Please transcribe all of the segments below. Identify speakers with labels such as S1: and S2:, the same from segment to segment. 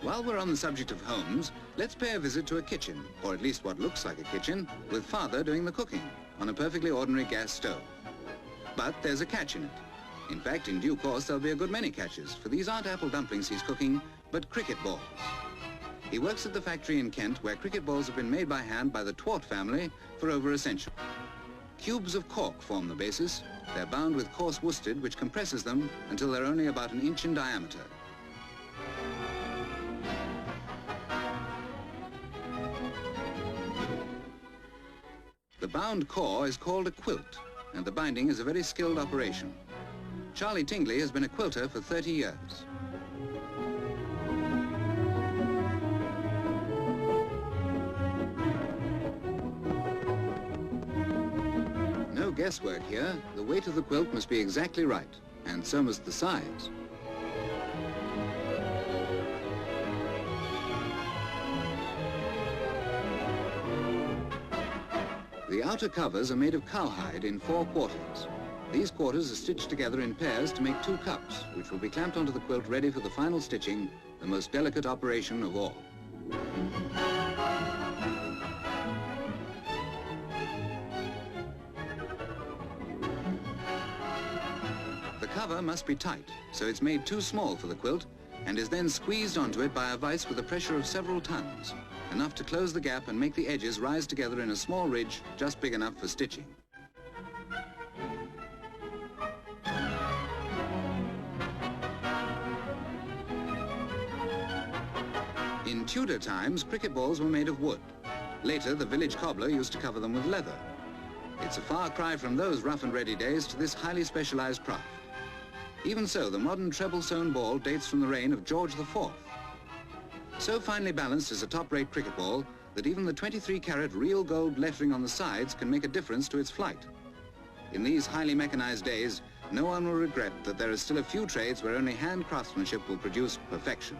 S1: While we're on the subject of homes, let's pay a visit to a kitchen, or at least what looks like a kitchen, with Father doing the cooking on a perfectly ordinary gas stove. But there's a catch in it. In fact, in due course, there'll be a good many catches, for these aren't apple dumplings he's cooking, but cricket balls. He works at the factory in Kent, where cricket balls have been made by hand by the Twort family for over a century. Cubes of cork form the basis. They're bound with coarse worsted, which compresses them until they're only about 1 inch in diameter. The bound core is called a quilt, and the binding is a very skilled operation. Charlie Tingley has been a quilter for 30 years. No guesswork here. The weight of the quilt must be exactly right, and so must the size. The outer covers are made of cowhide in 4 quarters. These quarters are stitched together in pairs to make 2 cups, which will be clamped onto the quilt ready for the final stitching, the most delicate operation of all. The cover must be tight, so it's made too small for the quilt and is then squeezed onto it by a vise with a pressure of several tons, enough to close the gap and make the edges rise together in a small ridge just big enough for stitching. In Tudor times, cricket balls were made of wood. Later, the village cobbler used to cover them with leather. It's a far cry from those rough and ready days to this highly specialized craft. Even so, the modern treble-sewn ball dates from the reign of George IV. So finely balanced is a top-rate cricket ball that even the 23-carat real gold lettering on the sides can make a difference to its flight. In these highly mechanized days, no one will regret that there are still a few trades where only hand craftsmanship will produce perfection.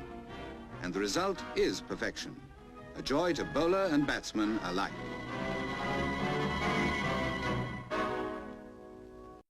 S1: And the result is perfection, a joy to bowler and batsman alike.